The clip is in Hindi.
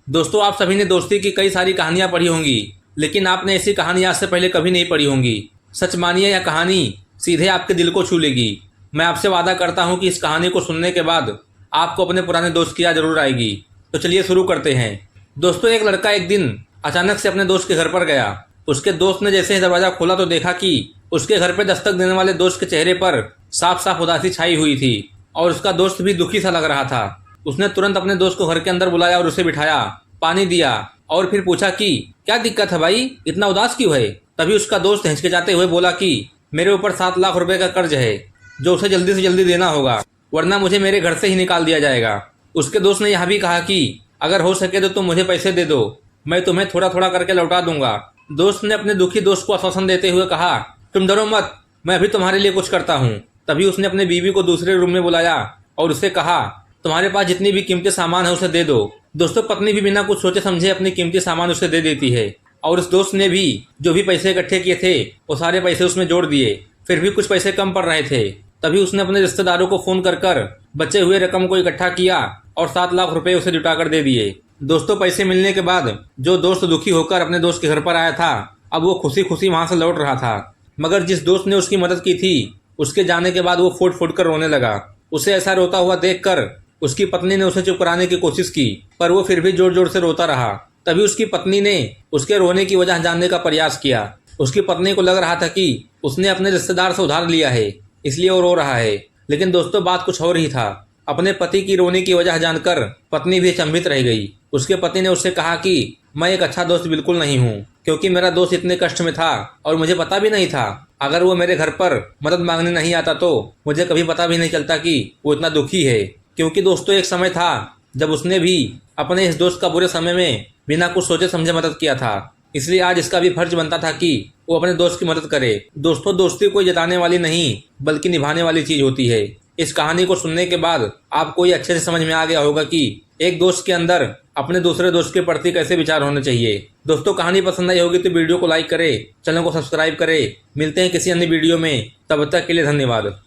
दोस्तों, आप सभी ने दोस्ती की कई सारी कहानियां पढ़ी होंगी, लेकिन आपने ऐसी कहानी आज से पहले कभी नहीं पढ़ी होंगी। सच मानिए, यह कहानी सीधे आपके दिल को छू लेगी। मैं आपसे वादा करता हूं कि इस कहानी को सुनने के बाद आपको अपने पुराने दोस्त की याद जरूर आएगी। तो चलिए शुरू करते हैं। दोस्तों, एक लड़का एक दिन अचानक से अपने दोस्त के घर पर गया। उसके दोस्त ने जैसे ही दरवाजा खोला तो देखा कि उसके घर पर दस्तक देने वाले दोस्त के चेहरे पर साफ साफ उदासी छाई हुई थी और उसका दोस्त भी दुखी सा लग रहा था। उसने तुरंत अपने दोस्त को घर के अंदर बुलाया और उसे बिठाया, पानी दिया और फिर पूछा कि क्या दिक्कत है भाई, इतना उदास क्यों है। तभी उसका दोस्त हिचकिचाते हुए बोला कि मेरे ऊपर 7 लाख रुपए का कर्ज है जो उसे जल्दी से जल्दी देना होगा, वरना मुझे मेरे घर से ही निकाल दिया जाएगा। उसके दोस्त ने यह भी कहा कि अगर हो सके तो तुम मुझे पैसे दे दो, मैं तुम्हें थोड़ा थोड़ा करके लौटा दूंगा। दोस्त ने अपने दुखी दोस्त को आश्वासन देते हुए कहा, तुम डरो मत, मैं अभी तुम्हारे लिए कुछ करता हूँ। तभी उसने अपने बीवी को दूसरे रूम में बुलाया और उससे कहा, तुम्हारे पास जितनी भी कीमती सामान है उसे दे दो। दोस्तों, पत्नी भी बिना कुछ सोचे समझे अपनी कीमती सामान उसे दे देती है और उस दोस्त ने भी जो भी पैसे इकट्ठे किए थे वो सारे पैसे उसमें जोड़ दिए। फिर भी कुछ पैसे कम पड़ रहे थे। तभी उसने अपने रिश्तेदारों को फोन कर बचे हुए रकम को इकट्ठा किया और 7 लाख रुपए उसे जुटाकर दे दिए। दोस्तों, पैसे मिलने के बाद जो दोस्त दुखी होकर अपने दोस्त के घर पर आया था, अब वो खुशी खुशी वहां से लौट रहा था। मगर जिस दोस्त ने उसकी मदद की थी, उसके जाने के बाद वो फूट फूट कर रोने लगा। उसे ऐसा रोता हुआ देखकर उसकी पत्नी ने उसे चुप कराने की कोशिश की, पर वो फिर भी जोर जोर से रोता रहा। तभी उसकी पत्नी ने उसके रोने की वजह जानने का प्रयास किया। उसकी पत्नी को लग रहा था कि उसने अपने रिश्तेदार से उधार लिया है, इसलिए वो रो रहा है। लेकिन दोस्तों, बात कुछ और ही था। अपने पति की रोने की वजह जानकर पत्नी भी अचंभित रह गई। उसके पति ने उससे कहा कि मैं एक अच्छा दोस्त बिल्कुल नहीं हूँ, क्योंकि मेरा दोस्त इतने कष्ट में था और मुझे पता भी नहीं था। अगर वो मेरे घर पर मदद मांगने नहीं आता तो मुझे कभी पता भी नहीं चलता कि वो इतना दुखी है। क्योंकि दोस्तों, एक समय था जब उसने भी अपने इस दोस्त का बुरे समय में बिना कुछ सोचे समझे मदद किया था। इसलिए आज इसका भी फर्ज बनता था कि वो अपने दोस्त की मदद करे। दोस्तों, दोस्ती कोई जताने वाली नहीं बल्कि निभाने वाली चीज होती है। इस कहानी को सुनने के बाद आपको ये अच्छे से समझ में आ गया होगा कि एक दोस्त के अंदर अपने दूसरे दोस्त के प्रति कैसे विचार होने चाहिए। दोस्तों, कहानी पसंद आई होगी तो वीडियो को लाइक करें, चैनल को सब्सक्राइब करें। मिलते हैं किसी अन्य वीडियो में, तब तक के लिए धन्यवाद।